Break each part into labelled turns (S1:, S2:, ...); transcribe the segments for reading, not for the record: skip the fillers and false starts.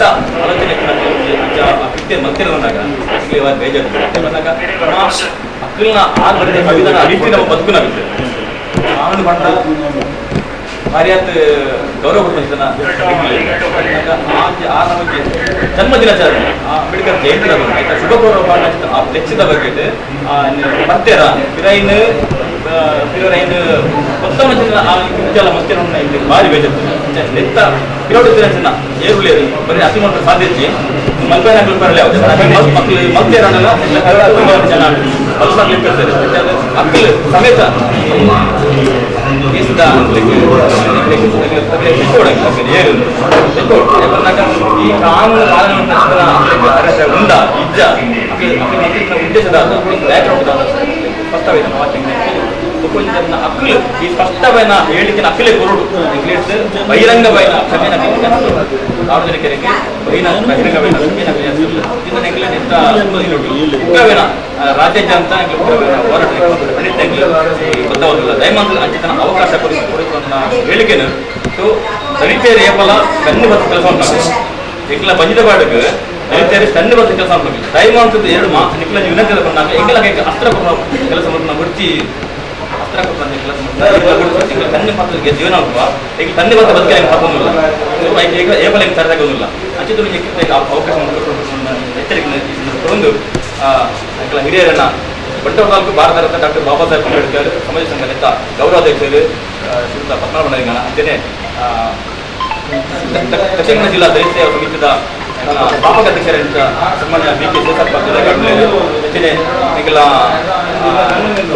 S1: ಎಂತ ಆಲೋಚನೆ ಕೃತ್ಯ ಮತ್ತೆ ಬಂದಾಗ ಇವಾಗ ಬೇಜಾರು ಬಂದಾಗ ಅಕ್ಕಲ್ನ ಆರು ಬರೀ ಸಂವಿಧಾನ ಅಡಿಸಿ ನಮ್ಮ ಬದುಕು ನಾವಿದೆ ಕಾನೂನು ಬಂದ ಭಾರಿಯಾತ್ ಗೌರವ ಕೊಡ್ತಾನ ಆ ನಮಗೆ ಜನ್ಮ ದಿನಾಚರಣೆ ಅಂಬೇಡ್ಕರ್ ಜಯಂತಿ ಆಯ್ತಾ ಶುಭ ಗೌರವ ಆ ಲೆಚ್ಚದ ಬಗ್ಗೆ ಬರ್ತೀರಾ ಪಿರೈನ್ ಮೊತ್ತ ಮಂಚಿನ ಮಂಚಿನ ಇಲ್ಲಿ ಭಾರಿ ಬೇಜಾರು ನೆತ್ತ ಪಿರೋಡು ದಿನ ಏರುಳ್ಳೇರು ಬರೀ ಅತಿ ಮಾತ್ರ ಸಾಧ್ಯತೆ ಮಲ್ಪೈನಾಗ್ಲು ಬರಲಿ ಮಕ್ಕಳು ಮಲ್ತೇರಲ್ಲ ಜನ ಮಲ್ಪರ್ಲಿರ್ತಾರೆ ಅಕ್ಕಲು ಸಮೇತ ಈ ಕಾನೂನು ಪಾಲನೆ ಉಂಡ ಇಜ್ಜ ಉದ್ದೇಶದ ಸ್ಪಷ್ಟವೇನ ಮಾತಿನ ಅಕ್ಕಲು ಈ ಸ್ಪಷ್ಟವೈನ ಹೇಳಿಕೆ ಅಕ್ಕಲೇ ಕೊರಡು ಬಹಿರಂಗವೈನ ಕ್ಷಮೆನ ಸಾರ್ವಜನಿಕರಿಗೆ ಬಹಿರಂಗವೈನ ಕ್ಷಮೆನ ರಾಜ್ಯಾದ್ಯಂತ ಹೋರಾಟ ಗೊತ್ತಾಗೋದಿಲ್ಲ ದಯಮಾಡಿ ಅಂಚಿತನ ಅವಕಾಶ ಕೊಡಿಸುವ ಹೇಳಿಕೆನು ಸೊ ದಲಿತರು ಏಪಲ ಕಣ್ಣು ಬಸ್ ಕೆಲಸ ಮಾಡ್ತಾರೆ ಎಂಗ್ಲ ಬಂಜಿದ ಬಾಡಿಗೆ ದಲಿತರು ಕಣ್ಣು ಬಸ್ ಕೆಲಸ ಮಾಡ್ತಾರೆ ದಯಮಾಡಿ ಎರಡು ನಿಕ್ಲ ವಿನಂತಿ ಬಂದಾಗ ಎಂಗ್ಲ ಅಸ್ತ್ರ ಕೆಲಸ ಮುಡ್ತಿ ಅಸ್ತ್ರ ಕೊಡ್ತಾನೆ ಕೆಲಸ ಕಣ್ಣು ಮಾತ್ರ ಜೀವನ ಆಗುವ ಈಗ ಕಣ್ಣು ಮಾತ್ರ ಬದುಕಿ ಹಾಕೋದಿಲ್ಲ ಈಗ ಏಪಲ ಹೆಂಗೆ ತರದಾಗೋದಿಲ್ಲ ಅಂಚಿತ ಅವಕಾಶ ಎಚ್ಚರಿಕೆ ಒಂದು ಹಿರಿಯರನ್ನ ಬಂಟೂರು ತಾಲೂಕು ಭಾರತ ರತ್ನ ಡಾಕ್ಟರ್ ಬಾಬಾ ಸಾಹೇಬ್ ಅಂಬೇಡ್ಕರ್ ಸಮಾಜ ಸಂಘ ನೇತ ಗೌರವಾಧ್ಯಕ್ಷರು ಶ್ರೀಯುತ ಪದ್ಮನಾಭ ಅಂತೆಯೇ ದಕ್ಷಿಣ ಕನ್ನಡ ಜಿಲ್ಲಾ ದಲಿತ ಸೇವಾ ಸಮಿತಿಯ ಸ್ಥಾಪಕ ಅಧ್ಯಕ್ಷರಾದ ಸನ್ಮಾನ್ಯ ಬಿ ಕೆ ಶೇಷಪ್ಪ ಹೆಚ್ಚಿನ ಈಗಲ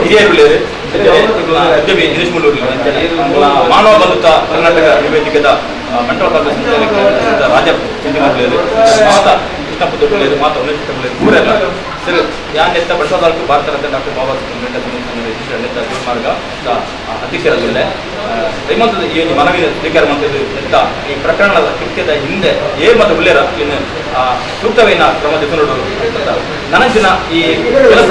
S1: ಹಿರಿಯರು ಉದ್ಯಮಿ ದಿನೇಶ್ ಮುಳ್ಳೂರು ಮಾನವ ಬಂಧುತ್ವ ಕರ್ನಾಟಕ ನಿವೇದಿಕೆದ ಬಂಟೂರು ತಾಲೂಕು ರಾಜ ಚಿಂತಿಮೂರು ಮಾತಾ ಕೃಷ್ಣಪುತ್ತೂರು ಮಾತಾ ಉಮೇಶ್ ಊರೆಲ್ಲ ಸರ್ ಯಾ ನೆತ್ತ ಬಂಟೂರು ತಾಲೂಕು ಭಾರತ ರತ್ನ ಡಾಕ್ಟರ್ ಬಾಬಾ ಸಾಹೇಬ್ ನೆತ್ತ ಮಾರ್ಗ ಅಧ್ಯಕ್ಷರಾಗಿದ್ದರೆ ದಯಮಾಡಿ ಈ ಮನವಿ ಸ್ವೀಕಾರ ಮಾಡ್ತಿದ್ದು ಎಂತ ಈ ಪ್ರಕರಣದ ಕೃತ್ಯದ ಹಿಂದೆ ಮತ್ತು ಉಳ್ಳೇರ ಇನ್ನು ಸೂಕ್ತವೇನ ಕ್ರಮ ತೆಗೆದುಕೊಂಡು ನನಗಿನ ಈ ಕೆಲಸ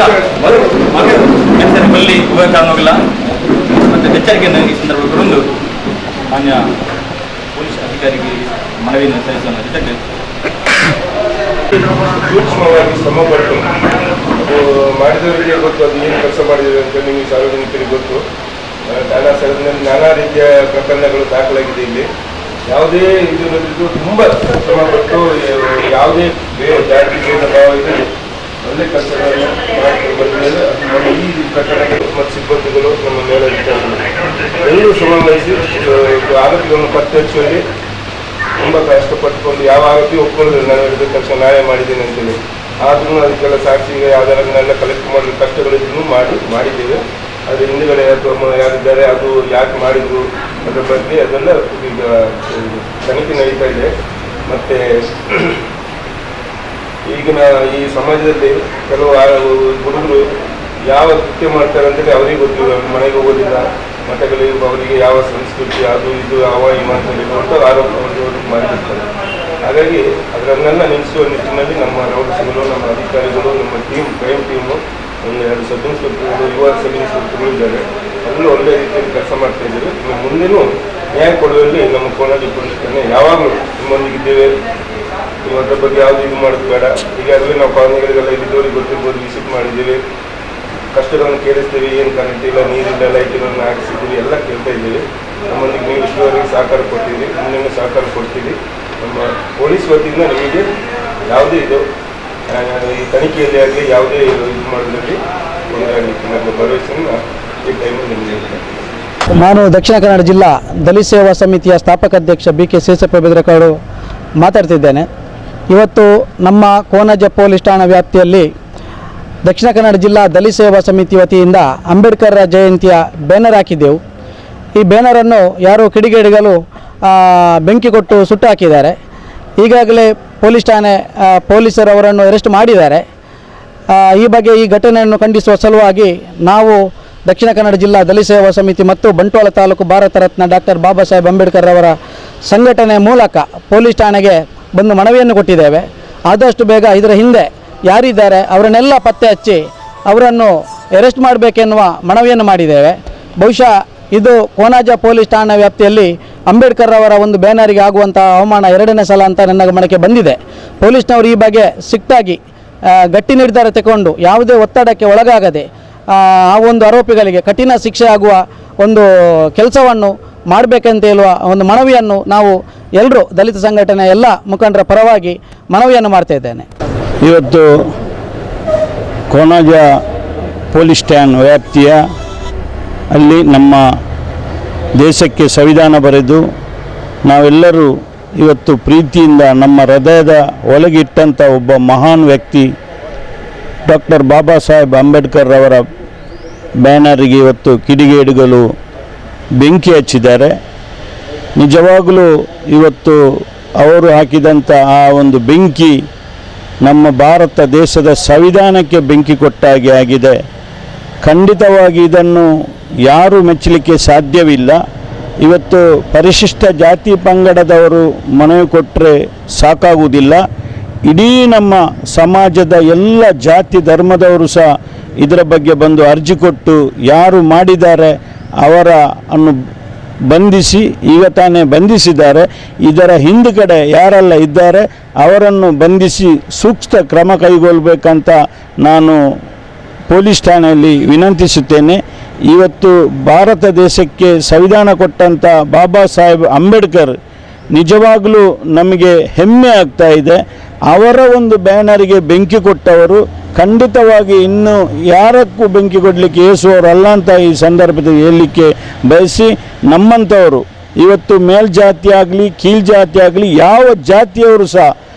S1: ಬಲ್ಲಿ ಉಪಯೋಗ ಕಾರಣವಾಗಿಲ್ಲ ಮತ್ತು ಎಚ್ಚರಿಕೆಯನ್ನು ಈ ಸಂದರ್ಭದಲ್ಲಿ ಕೊಡೊಂದು ಮಾನ್ಯ ಪೊಲೀಸ್ ಅಧಿಕಾರಿಗೆ ಮನವಿಯನ್ನು ಸಲ್ಲಿಸುವ ಜೊತೆಗೆ
S2: ಸೂಕ್ಷ್ಮವಾಗಿ ಶ್ರಮಪಟ್ಟು ಅದು ಮಾಡಿದವರಿಗೆ ಗೊತ್ತು, ಅದು ಏನು ಕೆಲಸ ಮಾಡಿದ್ದೇವೆ ಅಂತ ನಿಮಗೆ ಸಾರ್ವಜನಿಕರಿಗೆ ಗೊತ್ತು. ಠಾಣಾ ಸ್ಥಳದಲ್ಲಿ ನಾನಾ ರೀತಿಯ ಪ್ರಕರಣಗಳು ದಾಖಲಾಗಿದೆ. ಇಲ್ಲಿ ಯಾವುದೇ ಇದು ತುಂಬ ಶ್ರಮಪಟ್ಟು ಯಾವುದೇ ಜಾತಿ ಭೇದ ಭಾವ ಇದೆ ಒಳ್ಳೆ ಕೆಲಸಗಳನ್ನು ಮಾಡ್ಕೊಂಡು ಬಂದಿದ್ದಾರೆ. ನಮ್ಮ ಈ ಪ್ರಕರಣಗಳು ಮತ್ತು ಸಿಬ್ಬಂದಿಗಳು ನಮ್ಮ ಮೇಲಾಧಿಕಾರಿಗಳು ಎಲ್ಲರೂ ಶ್ರಮ ವಹಿಸಿ ಆರೋಪಿಗಳನ್ನು ಪತ್ತೆ ಹಚ್ಚುವಲ್ಲಿ ತುಂಬ ಕಷ್ಟಪಟ್ಟುಕೊಂಡು ಯಾವ ಆರೋಪಿ ಒಪ್ಕೊಳ್ಳೋದಿಲ್ಲ ನಾನು ಹೇಳಿದ ತಕ್ಷಣ ನ್ಯಾಯ ಮಾಡಿದ್ದೇನೆ ಅಂತೇಳಿ. ಆದ್ರೂ ಅದಕ್ಕೆಲ್ಲ ಸಾಕ್ಷಿಗೆ ಆಧಾರಗಳನ್ನೆಲ್ಲ ಕಲೆಕ್ಟ್ ಮಾಡಲು ಕಷ್ಟಗಳಿದ್ರು ಮಾಡಿದ್ದೇವೆ. ಅದರ ಹಿಂದುಗಡೆ ಅಥವಾ ಯಾರಿದ್ದಾರೆ, ಅದು ಯಾಕೆ ಮಾಡಿದ್ರು ಅದರ ಬಗ್ಗೆ ಅದೆಲ್ಲ ಈಗ ತನಿಖೆ ನಡೀತಾ ಇದೆ. ಮತ್ತು ಈಗಿನ ಈ ಸಮಾಜದಲ್ಲಿ ಕೆಲವು ಹುಡುಗರು ಯಾವ ಕೃತ್ಯ ಮಾಡ್ತಾರೆ ಅಂತೇಳಿ ಅವರಿಗೆ ಗೊತ್ತಿಲ್ಲ, ಮನೆಗೆ ಹೋಗೋದಿಲ್ಲ, ಮಠಗಳಿಗೆ ಅವರಿಗೆ ಯಾವ ಸಂಸ್ಕೃತಿ ಅದು ಇದು ಅಂತೇಳಿ ಆರೋಪ ಮಾಡಿರ್ತಾರೆ. ಹಾಗಾಗಿ ಅದರನ್ನೆಲ್ಲ ನಿಲ್ಲಿಸುವ ನಿಟ್ಟಿನಲ್ಲಿ ನಮ್ಮ ರೌಡಿಸ್ಗಳು, ನಮ್ಮ ಅಧಿಕಾರಿಗಳು, ನಮ್ಮ ಕ್ರೈಮ್ ಟೀಮು, ಒಂದು 2 ಸಬ್ ಇನ್ಸ್ಪೆಕ್ಟರ್ಗಳು, ಯುವ ಸಬ್ ಇನ್ಸ್ಪೆಕ್ಟರ್ಗಳು ಇದ್ದಾರೆ. ಎಲ್ಲರೂ ಒಳ್ಳೆ ರೀತಿಯಲ್ಲಿ ಕೆಲಸ ಮಾಡ್ತಾ ಇದ್ದೀವಿ. ಇನ್ನು ಮುಂದೆನೂ ನ್ಯಾಯ ಕೊಡುವಲ್ಲಿ ನಮ್ಮ ಕೋಲಾರ ಪೊಲೀಸ್ ಠಾಣೆ ಯಾವಾಗಲೂ ನಿಮ್ಮೊಂದಿಗಿದ್ದೇವೆ. ನೀವು ಅದರ ಬಗ್ಗೆ ಯಾವುದು ಇದು ಮಾಡೋದು ಬೇಡ. ಈಗಾಗಲೇ ನಾವು ಕಾಲೋನಿಗಳಿಗೆಲ್ಲ ಇಲ್ಲಿದ್ದವರಿಗೆ ಗೊತ್ತಿರ್ಬೋದು, ವಿಸಿಟ್ ಮಾಡಿದ್ದೀವಿ, ಕಷ್ಟಗಳನ್ನು ಕೇಳಿಸ್ತೀವಿ. ಏನು ಕರೆಂಟ್ ಇಲ್ಲ, ನೀರಿಲ್ಲ, ಲೈಟಿಗಳನ್ನು ಹಾಕಿಸಿದ್ದೀವಿ, ಎಲ್ಲ ಕೇಳ್ತಾ ಇದ್ದೀವಿ. ನಮ್ಮೊಂದಿಗೆ ನೀವು ಇಷ್ಟವರೆಗೆ ಸಹಕಾರ ಕೊಡ್ತೀವಿ, ಮುಂದೆ ಸಹಕಾರ ಕೊಡ್ತೀವಿ. ನಮ್ಮ ಪೊಲೀಸ್ ವತಿಯಿಂದ ನಿಮಗೆ ಯಾವುದೇ ಇದು ಈ ತನಿಖೆಯಲ್ಲಿ ಆಗಲಿ ಯಾವುದೇ ಇದು ಮಾಡೋದ್ರಲ್ಲಿ ತೊಂದರೆ ಆಗಲಿಕ್ಕೆ ನಮ್ಮ ಭರವಸೆಯನ್ನು ಈ ಟೈಮಲ್ಲಿ ನಿಮಗೆ.
S3: ನಾನು ದಕ್ಷಿಣ ಕನ್ನಡ ಜಿಲ್ಲಾ ದಲಿತ ಸೇವಾ ಸಮಿತಿಯ ಸ್ಥಾಪಕ ಅಧ್ಯಕ್ಷ ಬಿ ಕೆ ಶೇಷಪ್ಪ ಬೆದ್ರಕಾಡು ಮಾತಾಡ್ತಿದ್ದೇನೆ. ಇವತ್ತು ನಮ್ಮ ಕೋನಜ ಪೊಲೀಸ್ ಠಾಣಾ ವ್ಯಾಪ್ತಿಯಲ್ಲಿ ದಕ್ಷಿಣ ಕನ್ನಡ ಜಿಲ್ಲಾ ದಲಿತ ಸೇವಾ ಸಮಿತಿ ವತಿಯಿಂದ ಅಂಬೇಡ್ಕರ್ ಜಯಂತಿಯ ಬ್ಯಾನರ್ ಹಾಕಿದ್ದೆವು. ಈ ಬ್ಯಾನರನ್ನು ಯಾರೋ ಕಿಡಿಗೇಡಿಗಳು ಬೆಂಕಿ ಕೊಟ್ಟು ಸುಟ್ಟು ಹಾಕಿದ್ದಾರೆ. ಈಗಾಗಲೇ ಪೊಲೀಸ್ ಠಾಣೆ ಪೊಲೀಸರು ಅವರನ್ನು ಅರೆಸ್ಟ್ ಮಾಡಿದ್ದಾರೆ. ಈ ಬಗ್ಗೆ ಈ ಘಟನೆಯನ್ನು ಖಂಡಿಸುವ ಸಲುವಾಗಿ ನಾವು ದಕ್ಷಿಣ ಕನ್ನಡ ಜಿಲ್ಲಾ ದಲಿತ ಸೇವಾ ಸಮಿತಿ ಮತ್ತು ಬಂಟ್ವಾಳ ತಾಲೂಕು ಭಾರತ ರತ್ನ ಡಾಕ್ಟರ್ ಬಾಬಾ ಸಾಹೇಬ್ ಅಂಬೇಡ್ಕರ್ ಅವರ ಸಂಘಟನೆ ಮೂಲಕ ಪೊಲೀಸ್ ಠಾಣೆಗೆ ಬಂದು ಮನವಿಯನ್ನು ಕೊಟ್ಟಿದ್ದೇವೆ. ಆದಷ್ಟು ಬೇಗ ಇದರ ಹಿಂದೆ ಯಾರಿದ್ದಾರೆ ಅವರನ್ನೆಲ್ಲ ಪತ್ತೆ ಹಚ್ಚಿ ಅವರನ್ನು ಅರೆಸ್ಟ್ ಮಾಡಬೇಕೆನ್ನುವ ಮನವಿಯನ್ನು ಮಾಡಿದ್ದೇವೆ. ಬಹುಶಃ ಇದು ಕೋನಾಜ ಪೊಲೀಸ್ ಠಾಣಾ ವ್ಯಾಪ್ತಿಯಲ್ಲಿ ಅಂಬೇಡ್ಕರ್ ಅವರ ಒಂದು ಬ್ಯಾನರಿಗೆ ಆಗುವಂಥ ಅವಮಾನ ಎರಡನೇ ಸಲ ಅಂತ ನನ್ನ ಗಮನಕ್ಕೆ ಬಂದಿದೆ. ಪೊಲೀಸ್ನವರು ಈ ಬಗ್ಗೆ ಸಿಟ್ಟಾಗಿ ಗಟ್ಟಿ ನಿರ್ಧಾರ ತಗೊಂಡು ಯಾವುದೇ ಒತ್ತಡಕ್ಕೆ ಒಳಗಾಗದೆ ಆ ಒಂದು ಆರೋಪಿಗಳಿಗೆ ಕಠಿಣ ಶಿಕ್ಷೆ ಆಗುವ ಒಂದು ಕೆಲಸವನ್ನು ಮಾಡಬೇಕಂತ ಹೇಳುವ ಒಂದು ಮನವಿಯನ್ನು ನಾವು ಎಲ್ಲರೂ ದಲಿತ ಸಂಘಟನೆಯ ಎಲ್ಲ ಮುಖಂಡರ ಪರವಾಗಿ ಮನವಿಯನ್ನು ಮಾಡ್ತಾ ಇದ್ದೇನೆ.
S4: ಇವತ್ತು ಕೋನಾಜ ಪೊಲೀಸ್ ಠಾಣಾ ವ್ಯಾಪ್ತಿಯ ಅಲ್ಲಿ ನಮ್ಮ ದೇಶಕ್ಕೆ ಸಂವಿಧಾನ ಬರೆದು ನಾವೆಲ್ಲರೂ ಇವತ್ತು ಪ್ರೀತಿಯಿಂದ ನಮ್ಮ ಹೃದಯದ ಒಳಗಿಟ್ಟಂಥ ಒಬ್ಬ ಮಹಾನ್ ವ್ಯಕ್ತಿ ಡಾಕ್ಟರ್ ಬಾಬಾ ಸಾಹೇಬ್ ಅಂಬೇಡ್ಕರ್ ಅವರ ಬ್ಯಾನರಿಗೆ ಇವತ್ತು ಕಿಡಿಗೇಡಿಗಳು ಬೆಂಕಿ ಹಚ್ಚಿದ್ದಾರೆ. ನಿಜವಾಗಲೂ ಇವತ್ತು ಅವರು ಹಾಕಿದಂಥ ಆ ಒಂದು ಬೆಂಕಿ ನಮ್ಮ ಭಾರತ ದೇಶದ ಸಂವಿಧಾನಕ್ಕೆ ಬೆಂಕಿ ಕೊಟ್ಟಾಗೆ ಆಗಿದೆ. ಖಂಡಿತವಾಗಿ ಇದನ್ನು ಯಾರೂ ಮೆಚ್ಚಲಿಕ್ಕೆ ಸಾಧ್ಯವಿಲ್ಲ. ಇವತ್ತು ಪರಿಶಿಷ್ಟ ಜಾತಿ ಪಂಗಡದವರು ಮನವಿ ಕೊಟ್ಟರೆ ಸಾಕಾಗುವುದಿಲ್ಲ. ಇಡೀ ನಮ್ಮ ಸಮಾಜದ ಎಲ್ಲ ಜಾತಿ ಧರ್ಮದವರು ಸಹ ಇದರ ಬಗ್ಗೆ ಬಂದು ಅರ್ಜಿ ಕೊಟ್ಟು ಯಾರು ಮಾಡಿದ್ದಾರೆ ಅವರ ಅನ್ನು ಬಂಧಿಸಿ ಈಗ ತಾನೇ ಬಂಧಿಸಿದ್ದಾರೆ. ಇದರ ಹಿಂದುಗಡೆ ಯಾರೆಲ್ಲ ಇದ್ದಾರೆ ಅವರನ್ನು ಬಂಧಿಸಿ ಸೂಕ್ತ ಕ್ರಮ ಕೈಗೊಳ್ಳಬೇಕಂತ ನಾನು ಪೊಲೀಸ್ ಠಾಣೆಯಲ್ಲಿ ವಿನಂತಿಸುತ್ತೇನೆ. ಇವತ್ತು ಭಾರತ ದೇಶಕ್ಕೆ ಸಂವಿಧಾನ ಕೊಟ್ಟಂಥ ಬಾಬಾ ಸಾಹೇಬ್ ಅಂಬೇಡ್ಕರ್ ನಿಜವಾಗಲೂ ನಮಗೆ ಹೆಮ್ಮೆ ಆಗ್ತಾ ಇದೆ. ಅವರ ಒಂದು ಬ್ಯಾನರಿಗೆ ಬೆಂಕಿ ಕೊಟ್ಟವರು ಖಂಡಿತವಾಗಿ ಇನ್ನು ಯಾರಕ್ಕೂ ಬೆಂಕಿ ಕೊಡಲಿಕ್ಕೆ ಏಸುವವರಲ್ಲ ಅಂತ ಈ ಸಂದರ್ಭದಲ್ಲಿ ಹೇಳಲಿಕ್ಕೆ ಬಯಸಿ, ನಮ್ಮಂಥವರು ಇವತ್ತು ಮೇಲ್ಜಾತಿ ಆಗಲಿ ಕೀಳ್ಜಾತಿ ಆಗಲಿ ಯಾವ ಜಾತಿಯವರು ಸಹ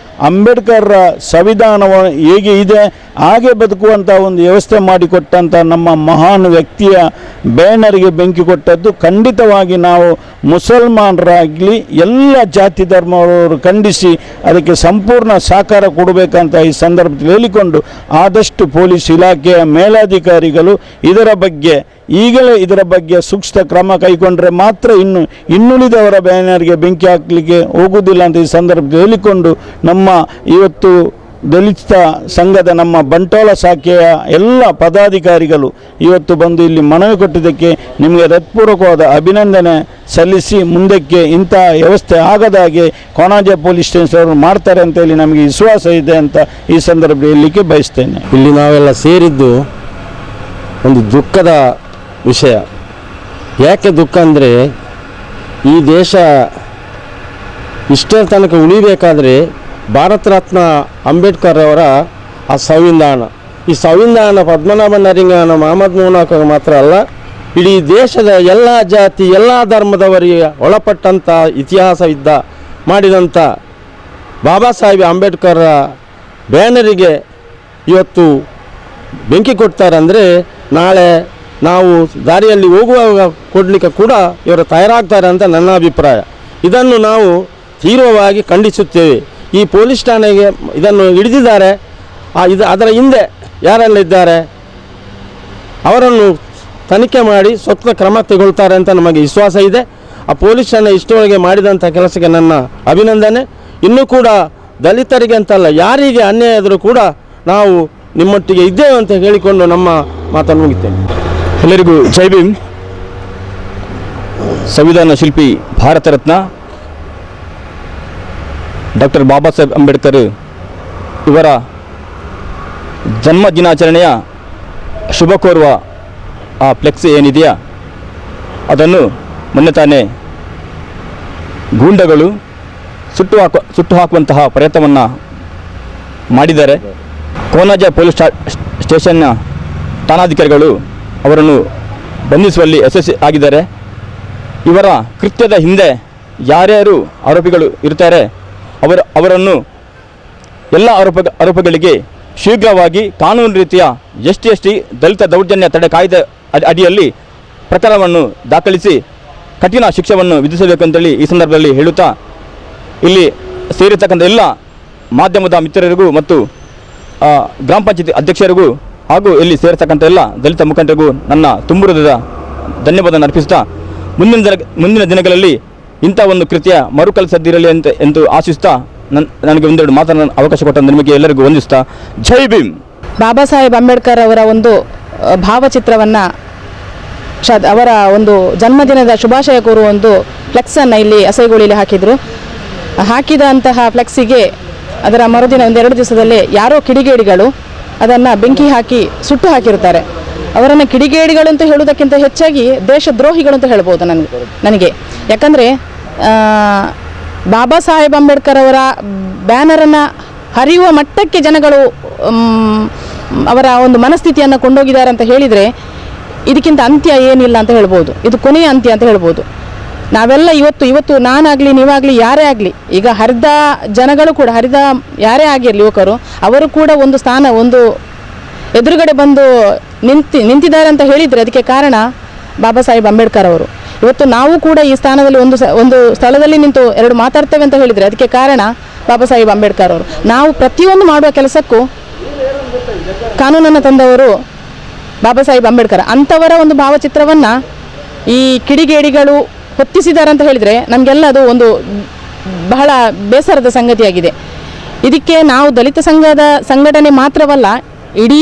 S4: ಅಂಬೇಡ್ಕರ್ರ ಸಂವಿಧಾನವ ಹೇಗೆ ಇದೆ ಹಾಗೆ ಬದುಕುವಂಥ ಒಂದು ವ್ಯವಸ್ಥೆ ಮಾಡಿಕೊಟ್ಟಂಥ ನಮ್ಮ ಮಹಾನ್ ವ್ಯಕ್ತಿಯ ಬ್ಯಾನರಿಗೆ ಬೆಂಕಿ ಕೊಟ್ಟದ್ದು ಖಂಡಿತವಾಗಿ ನಾವು ಮುಸಲ್ಮಾನರಾಗಲಿ ಎಲ್ಲ ಜಾತಿ ಧರ್ಮವರು ಖಂಡಿಸಿ ಅದಕ್ಕೆ ಸಂಪೂರ್ಣ ಸಹಕಾರ ಕೊಡಬೇಕಂತ ಈ ಸಂದರ್ಭದಲ್ಲಿ ಹೇಳಿಕೊಂಡು, ಆದಷ್ಟು ಪೊಲೀಸ್ ಇಲಾಖೆಯ ಮೇಲಾಧಿಕಾರಿಗಳು ಈಗಲೇ ಇದರ ಬಗ್ಗೆ ಸೂಕ್ತ ಕ್ರಮ ಕೈಗೊಂಡ್ರೆ ಮಾತ್ರ ಇನ್ನುಳಿದವರ ಬ್ಯಾನರ್ಗೆ ಬೆಂಕಿ ಹಾಕಲಿಕ್ಕೆ ಹೋಗುವುದಿಲ್ಲ ಅಂತ ಈ ಸಂದರ್ಭದಲ್ಲಿ ಹೇಳಿಕೊಂಡು, ನಮ್ಮ ಇವತ್ತು ದಲಿತ ಸಂಘದ ನಮ್ಮ ಬಂಟ್ವಾಳ ಶಾಖೆಯ ಎಲ್ಲ ಪದಾಧಿಕಾರಿಗಳು ಇವತ್ತು ಬಂದು ಇಲ್ಲಿ ಮನವಿ ಕೊಟ್ಟಿದ್ದಕ್ಕೆ ನಿಮಗೆ ಹೃತ್ಪೂರ್ವಕವಾದ ಅಭಿನಂದನೆ ಸಲ್ಲಿಸಿ, ಮುಂದಕ್ಕೆ ಇಂಥ ವ್ಯವಸ್ಥೆ ಆಗದಾಗೆ ಕೋನಾಜ ಪೊಲೀಸ್ ಸ್ಟೇಷನ್ ಅವರು ಮಾಡ್ತಾರೆ ಅಂತೇಳಿ ನಮಗೆ ವಿಶ್ವಾಸ ಇದೆ ಅಂತ ಈ ಸಂದರ್ಭದಲ್ಲಿ ಹೇಳಲಿಕ್ಕೆ ಬಯಸ್ತೇನೆ.
S5: ಇಲ್ಲಿ ನಾವೆಲ್ಲ ಸೇರಿದ್ದು ಒಂದು ದುಃಖದ ವಿಷಯ. ಯಾಕೆ ದುಃಖ ಅಂದರೆ ಈ ದೇಶ ಇಷ್ಟರ ತನಕ ಉಳಿಬೇಕಾದ್ರೆ ಭಾರತ ರತ್ನ ಅಂಬೇಡ್ಕರ್ ಅವರ ಆ ಸಂವಿಧಾನ, ಈ ಸಂವಿಧಾನ ಪದ್ಮನಾಭ ನರಿಂಗಾನ ಮಹಮ್ಮದ್ ಮೋನಾಕ ಮಾತ್ರ ಅಲ್ಲ, ಇಡೀ ದೇಶದ ಎಲ್ಲ ಜಾತಿ ಎಲ್ಲ ಧರ್ಮದವರಿಗೆ ಒಳಪಟ್ಟಂಥ ಇತಿಹಾಸವಿದ್ದ ಮಾಡಿದಂಥ ಬಾಬಾ ಸಾಹೇಬ್ ಅಂಬೇಡ್ಕರ್ ಬ್ಯಾನರಿಗೆ ಇವತ್ತು ಬೆಂಕಿ ಕೊಡ್ತಾರೆ ಅಂದರೆ ನಾಳೆ ನಾವು ದಾರಿಯಲ್ಲಿ ಹೋಗುವಾಗ ಕೊಡಲಿಕ್ಕೆ ಕೂಡ ಇವರು ತಯಾರಾಗ್ತಾರೆ ಅಂತ ನನ್ನ ಅಭಿಪ್ರಾಯ. ಇದನ್ನು ನಾವು ತೀವ್ರವಾಗಿ ಖಂಡಿಸುತ್ತೇವೆ. ಈ ಪೊಲೀಸ್ ಠಾಣೆಗೆ ಇದನ್ನು ಹಿಡಿದಿದ್ದಾರೆ, ಅದರ ಹಿಂದೆ ಯಾರೆಲ್ಲ ಇದ್ದಾರೆ ಅವರನ್ನು ತನಿಖೆ ಮಾಡಿ ಸೂಕ್ತ ಕ್ರಮ ತೆಗೊಳ್ತಾರೆ ಅಂತ ನಮಗೆ ವಿಶ್ವಾಸ ಇದೆ. ಆ ಪೊಲೀಸ್ ಠಾಣೆ ಇಷ್ಟರೊಳಗೆ ಮಾಡಿದಂಥ ಕೆಲಸಕ್ಕೆ ನನ್ನ ಅಭಿನಂದನೆ. ಇನ್ನೂ ಕೂಡ ದಲಿತರಿಗೆ ಅಂತಲ್ಲ, ಯಾರಿಗೆ ಅನ್ಯಾಯ ಆದರೂ ಕೂಡ ನಾವು ನಿಮ್ಮೊಟ್ಟಿಗೆ ಇದ್ದೇವೆ ಅಂತ ಹೇಳಿಕೊಂಡು ನಮ್ಮ ಮಾತನ್ನು ಮುಗಿತೇನೆ.
S1: ಎಲ್ಲರಿಗೂ ಜೈ ಭೀಮ್. ಸಂವಿಧಾನ ಶಿಲ್ಪಿ ಭಾರತ ರತ್ನ ಡಾಕ್ಟರ್ ಬಾಬಾ ಸಾಹೇಬ್ ಅಂಬೇಡ್ಕರ್ ಇವರ ಜನ್ಮ ದಿನಾಚರಣೆಯ ಶುಭ ಕೋರುವ ಆ ಫ್ಲೆಕ್ಸ್ ಏನಿದೆಯಾ ಅದನ್ನು ಮೊನ್ನೆ ತಾನೇ ಗೂಂಡಗಳು ಸುಟ್ಟು ಹಾಕುವಂತಹ ಪ್ರಯತ್ನವನ್ನು ಮಾಡಿದ್ದಾರೆ. ಕೋನಾಜ ಪೊಲೀಸ್ ಸ್ಟೇಷನ್ನ ಠಾಣಾಧಿಕಾರಿಗಳು ಅವರನ್ನು ಬಂಧಿಸುವಲ್ಲಿ ಯಶಸ್ವಿ ಆಗಿದ್ದಾರೆ. ಇವರ ಕೃತ್ಯದ ಹಿಂದೆ ಯಾರ್ಯಾರು ಆರೋಪಿಗಳು ಇರ್ತಾರೆ ಅವರನ್ನು ಎಲ್ಲ ಆರೋಪಗಳಿಗೆ ಶೀಘ್ರವಾಗಿ ಕಾನೂನು ರೀತಿಯ ಎಸ್ಟಿ ದಲಿತ ದೌರ್ಜನ್ಯ ತಡೆ ಕಾಯ್ದೆ ಅಡಿಯಲ್ಲಿ ಪ್ರಕರಣವನ್ನು ದಾಖಲಿಸಿ ಕಠಿಣ ಶಿಕ್ಷೆಯನ್ನು ವಿಧಿಸಬೇಕೆಂತೇಳಿ ಈ ಸಂದರ್ಭದಲ್ಲಿ ಹೇಳುತ್ತಾ, ಇಲ್ಲಿ ಸೇರಿರ್ತಕ್ಕಂಥ ಎಲ್ಲ ಮಾಧ್ಯಮದ ಮಿತ್ರರಿಗೂ ಮತ್ತು ಗ್ರಾಮ ಪಂಚಾಯತಿ ಅಧ್ಯಕ್ಷರಿಗೂ ಹಾಗೂ ಇಲ್ಲಿ ಸೇರತಕ್ಕಂಥ ಎಲ್ಲ ದಲಿತ ಮುಖಂಡರಿಗೂ ನನ್ನ ತುಂಬುರದ ಧನ್ಯವಾದ ಅರ್ಪಿಸುತ್ತಾ, ಮುಂದಿನ ದಿನಗಳಲ್ಲಿ ಇಂಥ ಒಂದು ಕೃತ್ಯ ಮರುಕಳಿಸದಿರಲಿ ಎಂದು ಆಶಿಸ್ತಾ ನನಗೆ ಒಂದೆರಡು ಮಾತನಾಡಲು ಅವಕಾಶ ಕೊಟ್ಟ ನಿಮಗೆ ಎಲ್ಲರಿಗೂ ವಂದಿಸ್ತಾ ಜೈ ಭೀಮ್.
S6: ಬಾಬಾ ಸಾಹೇಬ್ ಅಂಬೇಡ್ಕರ್ ಅವರ ಒಂದು ಭಾವಚಿತ್ರವನ್ನು ಅವರ ಒಂದು ಜನ್ಮದಿನದ ಶುಭಾಶಯ ಕೋರುವ ಒಂದು ಫ್ಲೆಕ್ಸನ್ನು ಇಲ್ಲಿ ಅಸೈಗುಳಿಲಿ ಹಾಕಿದರು. ಹಾಕಿದಂತಹ ಫ್ಲೆಕ್ಸಿಗೆ ಅದರ ಮರುದಿನ 1-2 ದಿವಸದಲ್ಲೇ ಯಾರೋ ಕಿಡಿಗೇಡಿಗಳು ಅದನ್ನು ಬೆಂಕಿ ಹಾಕಿ ಸುಟ್ಟು ಹಾಕಿರ್ತಾರೆ. ಅವರನ್ನು ಕಿಡಿಗೇಡಿಗಳು ಅಂತ ಹೇಳುವುದಕ್ಕಿಂತ ಹೆಚ್ಚಾಗಿ ದೇಶದ್ರೋಹಿಗಳು ಅಂತ ಹೇಳ್ಬೋದು ನನಗೆ. ಯಾಕಂದರೆ ಬಾಬಾ ಸಾಹೇಬ್ ಅಂಬೇಡ್ಕರ್ ಅವರ ಬ್ಯಾನರನ್ನು ಹರಿಯುವ ಮಟ್ಟಕ್ಕೆ ಜನಗಳು ಅವರ ಒಂದು ಮನಸ್ಥಿತಿಯನ್ನು ಕೊಂಡೋಗಿದ್ದಾರೆ ಅಂತ ಹೇಳಿದರೆ ಇದಕ್ಕಿಂತ ಅಂತ್ಯ ಏನಿಲ್ಲ ಅಂತ ಹೇಳ್ಬೋದು. ಇದು ಕೊನೆಯ ಅಂತ್ಯ ಅಂತ ಹೇಳ್ಬೋದು. ನಾವೆಲ್ಲ ಇವತ್ತು ನಾನಾಗಲಿ ನೀವಾಗಲಿ ಯಾರೇ ಆಗಲಿ, ಈಗ ಹರಿದ ಜನಗಳು ಕೂಡ ಹರಿದ ಯಾರೇ ಆಗಿರಲಿ ಯುವಕರು, ಅವರು ಕೂಡ ಒಂದು ಸ್ಥಾನ ಒಂದು ಎದುರುಗಡೆ ಬಂದು ನಿಂತಿದ್ದಾರೆ ಅಂತ ಹೇಳಿದರೆ ಅದಕ್ಕೆ ಕಾರಣ ಬಾಬಾ ಸಾಹೇಬ್ ಅಂಬೇಡ್ಕರ್ ಅವರು. ಇವತ್ತು ನಾವು ಕೂಡ ಈ ಸ್ಥಾನದಲ್ಲಿ ಒಂದು ಸ್ಥಳದಲ್ಲಿ ನಿಂತು 2 ಮಾತಾಡ್ತೇವೆ ಅಂತ ಹೇಳಿದರೆ ಅದಕ್ಕೆ ಕಾರಣ ಬಾಬಾ ಸಾಹೇಬ್ ಅಂಬೇಡ್ಕರ್ ಅವರು. ನಾವು ಪ್ರತಿಯೊಂದು ಮಾಡುವ ಕೆಲಸಕ್ಕೂ ಕಾನೂನನ್ನು ತಂದವರು ಬಾಬಾ ಸಾಹೇಬ್ ಅಂಬೇಡ್ಕರ್. ಅಂಥವರ ಒಂದು ಭಾವಚಿತ್ರವನ್ನು ಈ ಕಿಡಿಗೇಡಿಗಳು ಹೊತ್ತಿಸಿದ್ದಾರೆ ಅಂತ ಹೇಳಿದರೆ ನಮಗೆಲ್ಲ ಅದು ಒಂದು ಬಹಳ ಬೇಸರದ ಸಂಗತಿಯಾಗಿದೆ. ಇದಕ್ಕೆ ನಾವು ದಲಿತ ಸಂಘದ ಸಂಘಟನೆ ಮಾತ್ರವಲ್ಲ, ಇಡೀ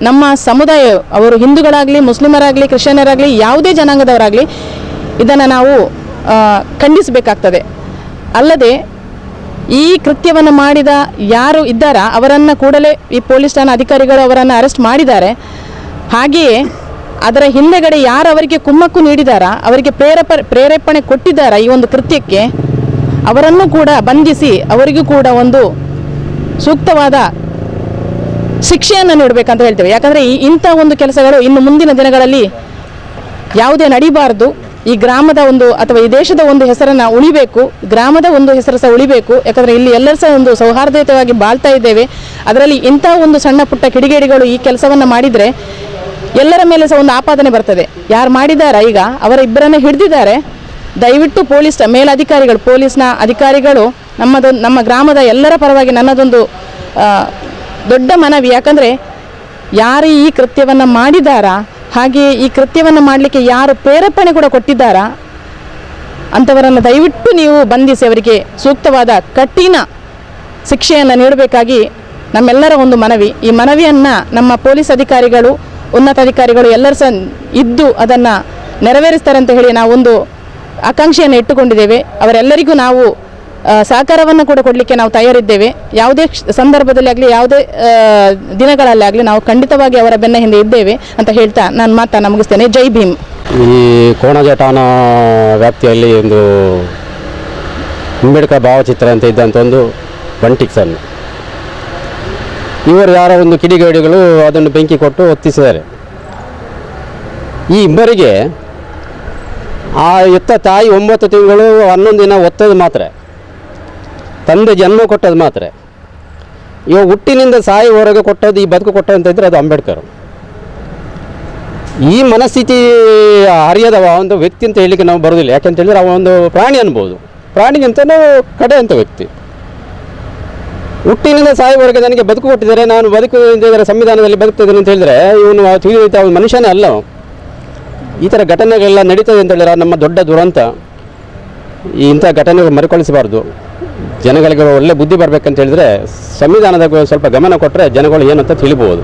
S6: ನಮ್ಮ ಸಮುದಾಯ, ಅವರು ಹಿಂದೂಗಳಾಗಲಿ, ಮುಸ್ಲಿಮರಾಗಲಿ, ಕ್ರಿಶ್ಚಿಯನರಾಗಲಿ, ಯಾವುದೇ ಜನಾಂಗದವರಾಗಲಿ ಇದನ್ನು ನಾವು ಖಂಡಿಸಬೇಕಾಗ್ತದೆ. ಅಲ್ಲದೆ ಈ ಕೃತ್ಯವನ್ನು ಮಾಡಿದ ಯಾರು ಇದ್ದಾರಾ ಅವರನ್ನು ಕೂಡಲೇ ಈ ಪೊಲೀಸ್ ಠಾಣಾ ಅಧಿಕಾರಿಗಳು ಅವರನ್ನು ಅರೆಸ್ಟ್ ಮಾಡಿದ್ದಾರೆ. ಹಾಗೆಯೇ ಅದರ ಹಿಂದೆಗಡೆ ಯಾರು ಅವರಿಗೆ ಕುಮ್ಮಕ್ಕು ನೀಡಿದಾರಾ, ಅವರಿಗೆ ಪ್ರೇರೇಪಣೆ ಕೊಟ್ಟಿದ್ದಾರಾ ಈ ಒಂದು ಕೃತ್ಯಕ್ಕೆ, ಅವರನ್ನು ಕೂಡ ಬಂಧಿಸಿ ಅವರಿಗೂ ಕೂಡ ಒಂದು ಸೂಕ್ತವಾದ ಶಿಕ್ಷೆಯನ್ನು ನೀಡಬೇಕಂತ ಹೇಳ್ತೇವೆ. ಯಾಕಂದರೆ ಇಂಥ ಒಂದು ಕೆಲಸಗಳು ಇನ್ನು ಮುಂದಿನ ದಿನಗಳಲ್ಲಿ ಯಾವುದೇ ನಡೀಬಾರ್ದು. ಈ ಗ್ರಾಮದ ಒಂದು ಅಥವಾ ಈ ದೇಶದ ಒಂದು ಹೆಸರನ್ನು ಉಳಿಬೇಕು, ಗ್ರಾಮದ ಒಂದು ಹೆಸರು ಸಹ ಉಳಿಬೇಕು. ಯಾಕಂದರೆ ಇಲ್ಲಿ ಎಲ್ಲರೂ ಸಹ ಒಂದು ಸೌಹಾರ್ದಯುತವಾಗಿ ಬಾಳ್ತಾ ಇದ್ದೇವೆ. ಅದರಲ್ಲಿ ಇಂಥ ಒಂದು ಸಣ್ಣ ಪುಟ್ಟ ಕಿಡಿಗೇಡಿಗಳು ಈ ಕೆಲಸವನ್ನು ಮಾಡಿದರೆ ಎಲ್ಲರ ಮೇಲೆ ಸಹ ಒಂದು ಆಪಾದನೆ ಬರ್ತದೆ. ಯಾರು ಮಾಡಿದಾರ ಈಗ ಅವರ ಇಬ್ಬರನ್ನು ಹಿಡಿದಿದ್ದಾರೆ. ದಯವಿಟ್ಟು ಪೊಲೀಸ್ ಮೇಲಧಿಕಾರಿಗಳು, ಪೊಲೀಸ್ನ ಅಧಿಕಾರಿಗಳು ನಮ್ಮ ಗ್ರಾಮದ ಎಲ್ಲರ ಪರವಾಗಿ ನನ್ನದೊಂದು ದೊಡ್ಡ ಮನವಿ. ಯಾಕಂದರೆ ಯಾರು ಈ ಕೃತ್ಯವನ್ನು ಮಾಡಿದಾರಾ, ಹಾಗೆ ಈ ಕೃತ್ಯವನ್ನು ಮಾಡಲಿಕ್ಕೆ ಯಾರು ಪ್ರೇರೇಪಣೆ ಕೂಡ ಕೊಟ್ಟಿದ್ದಾರಾ ಅಂಥವರನ್ನು ದಯವಿಟ್ಟು ನೀವು ಬಂಧಿಸಿ ಅವರಿಗೆ ಸೂಕ್ತವಾದ ಕಠಿಣ ಶಿಕ್ಷೆಯನ್ನು ನೀಡಬೇಕಾಗಿ ನಮ್ಮೆಲ್ಲರ ಒಂದು ಮನವಿ. ಈ ಮನವಿಯನ್ನು ನಮ್ಮ ಪೊಲೀಸ್ ಅಧಿಕಾರಿಗಳು, ಉನ್ನತ ಅಧಿಕಾರಿಗಳು ಎಲ್ಲರೂ ಸಹ ಇದ್ದು ಅದನ್ನು ನೆರವೇರಿಸ್ತಾರೆ ಅಂತ ಹೇಳಿ ನಾವೊಂದು ಆಕಾಂಕ್ಷೆಯನ್ನು ಇಟ್ಟುಕೊಂಡಿದ್ದೇವೆ. ಅವರೆಲ್ಲರಿಗೂ ನಾವು ಸಹಕಾರವನ್ನು ಕೂಡ ಕೊಡಲಿಕ್ಕೆ ನಾವು ತಯಾರಿದ್ದೇವೆ. ಯಾವುದೇ ಸಂದರ್ಭದಲ್ಲಿ ಆಗಲಿ, ಯಾವುದೇ ದಿನಗಳಲ್ಲಿ ಆಗಲಿ ನಾವು ಖಂಡಿತವಾಗಿ ಅವರ ಬೆನ್ನ ಹಿಂದೆ ಇದ್ದೇವೆ ಅಂತ ಹೇಳ್ತಾ ನಾನು ಮಾತನ್ನು ಮುಗಿಸ್ತೇನೆ. ಜೈ ಭೀಮ್.
S5: ಈ ಕೋಣಾಜೆ ಠಾಣಾ ವ್ಯಾಪ್ತಿಯಲ್ಲಿ ಒಂದು ಅಂಬೇಡ್ಕರ್ ಭಾವಚಿತ್ರ ಅಂತ ಇದ್ದಂಥ ಒಂದು ಬಂಟಿಕ್ಸನ್ನು ಇವರು ಯಾರೋ ಒಂದು ಕಿಡಿಗೇಡಿಗಳು ಅದನ್ನು ಬೆಂಕಿ ಕೊಟ್ಟು ಹೊತ್ತಿಸಿದ್ದಾರೆ. ಈ ಇಬ್ಬರಿಗೆ ಆ ಎತ್ತ ತಾಯಿ 9 ತಿಂಗಳು 11 ದಿನ ಒತ್ತದು ಮಾತ್ರ, ತಂದೆ ಜನ್ಮ ಕೊಟ್ಟದ್ದು ಮಾತ್ರ. ಇವಾಗ ಹುಟ್ಟಿನಿಂದ ಸಾಯುವವರೆಗೆ ಕೊಟ್ಟದ್ದು, ಈ ಬದುಕು ಕೊಟ್ಟಂತ ಇದ್ದರೆ ಅದು ಅಂಬೇಡ್ಕರ್. ಈ ಮನಸ್ಥಿತಿ ಅರಿಯದವ ಒಂದು ವ್ಯಕ್ತಿ ಅಂತ ಹೇಳಲಿಕ್ಕೆ ನಾವು ಬರೋದಿಲ್ಲ. ಯಾಕೆಂತ ಹೇಳಿದ್ರೆ ಅವ ಒಂದು ಪ್ರಾಣಿ ಅನ್ಬೋದು, ಪ್ರಾಣಿಗಿಂತಲೂ ಕಡೆ ಅಂತ ವ್ಯಕ್ತಿ. ಹುಟ್ಟಿನಿಂದ ಸಾಯುವವರೆಗೆ ನನಗೆ ಬದುಕು ಕೊಟ್ಟಿದ್ದಾರೆ, ನಾನು ಬದುಕಿದರೆ ಸಂವಿಧಾನದಲ್ಲಿ ಬದುಕ್ತಿದ್ದೇನೆ ಅಂತ ಹೇಳಿದರೆ ಇವನು ತಿಳಿದ ಮನುಷ್ಯನೇ ಅಲ್ಲ. ಈ ಥರ ಘಟನೆಗಳೆಲ್ಲ ನಡೀತದೆ ಅಂತ ಹೇಳಿದ್ರೆ ನಮ್ಮ ದೊಡ್ಡ ದುರಂತ. ಇಂಥ ಘಟನೆಗಳು ಮರುಕಳಿಸಬಾರ್ದು. ಜನಗಳಿಗೆ ಒಳ್ಳೆ ಬುದ್ಧಿ ಬರಬೇಕಂತ ಹೇಳಿದರೆ ಸಂವಿಧಾನದ ಸ್ವಲ್ಪ ಗಮನ ಕೊಟ್ಟರೆ ಜನಗಳು ಏನು ಅಂತ ತಿಳಿಬೋದು.